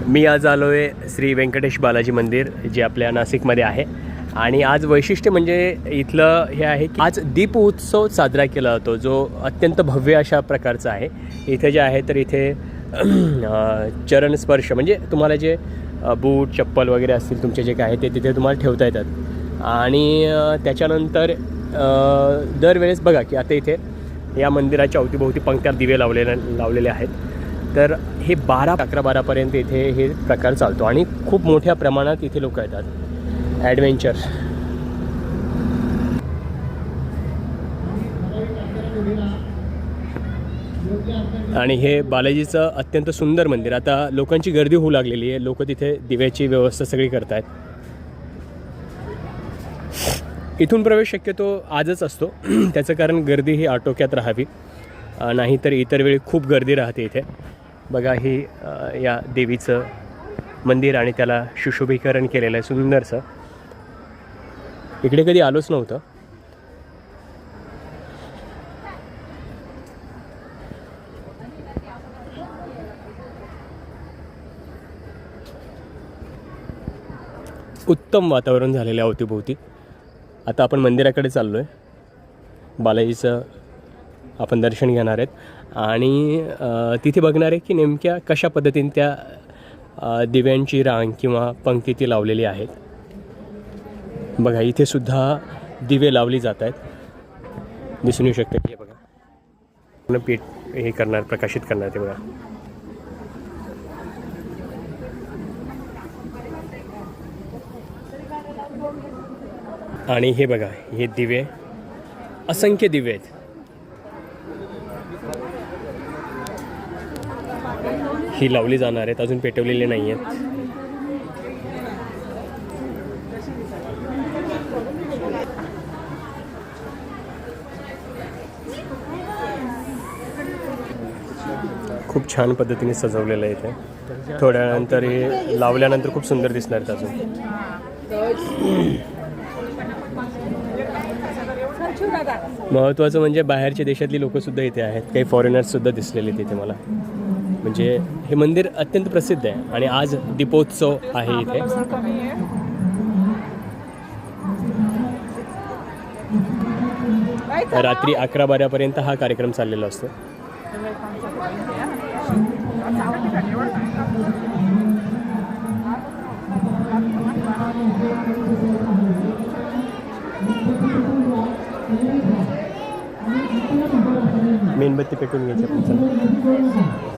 मी आज आलो आहे श्री व्यंकटेश बालाजी मंदिर जे आपल्या नाशिकमध्ये आहे. आणि आज वैशिष्ट्य म्हणजे इथलं हे आहे की आज दीप उत्सव साजरा केला जातो, जो अत्यंत भव्य अशा प्रकारचा आहे. इथे जे आहे तर इथे चरण स्पर्श म्हणजे तुम्हाला जे बूट चप्पल वगैरे असतील तुमचे जे काय आहे ते तिथे तुम्हाला ठेवता येतात. आणि त्याच्यानंतर दरवेळेस बघा की आता इथे या मंदिराच्या अवतीभोवती पंक्त्या दिवे लावलेले आहेत. तर हे 11-12पर्यंत इथे हे प्रकार चालतो आणि खूप मोठ्या प्रमाणात इथे लोक येतात. ॲडव्हेंचर आणि हे बालाजीचं अत्यंत सुंदर मंदिर. आता लोकांची गर्दी होऊ लागलेली आहे, लोक तिथे दिव्याची व्यवस्था सगळी करत आहेत. इथून प्रवेश शक्यतो आजच असतो त्याचं कारण गर्दी ही आटोक्यात राहावी, नाहीतर इतर वेळी खूप गर्दी राहते इथे. बघा ही या देवीचं मंदिर आणि त्याला सुशोभीकरण केलेलं आहे सुंदरसं. इकडे कधी आलोच नव्हतं. उत्तम वातावरण झालेलं आहे अवतीभोवती. आता आपण मंदिराकडे चाललो आहे. बालाजीचं आपण दर्शन घेणार आहेत आणि तिथे बघणार आहे की नेमक्या कशा पद्धतीने त्या दिव्यांची रांग किंवा पंक्ती ती लावलेली आहेत. बघा इथे सुद्धा दिवे लावली जात आहेत, दिसून येऊ शकते की बघा पूर्ण पीठ हे करणार, प्रकाशित करणार ते बघा. आणि हे बघा हे दिवे, असंख्य दिवे आहेत. ही लावली जाणार आहेत, अजून पेटवलेले नाही आहेत. खूप छान पद्धतीने सजवलेलं आहे इथे. थोड्यानंतर हे लावल्यानंतर खूप सुंदर दिसणार आहेत अजून. महत्त्वाचं म्हणजे बाहेरच्या देशातली लोकंसुद्धा इथे आहेत, काही फॉरेनर्ससुद्धा दिसलेले तिथे मला. म्हणजे हे मंदिर अत्यंत प्रसिद्ध आहे आणि आज दीपोत्सव आहे इथे. रात्री 11-12पर्यंत हा कार्यक्रम चाललेला असतो. मेणबत्ती पेटून घ्यायची आपण.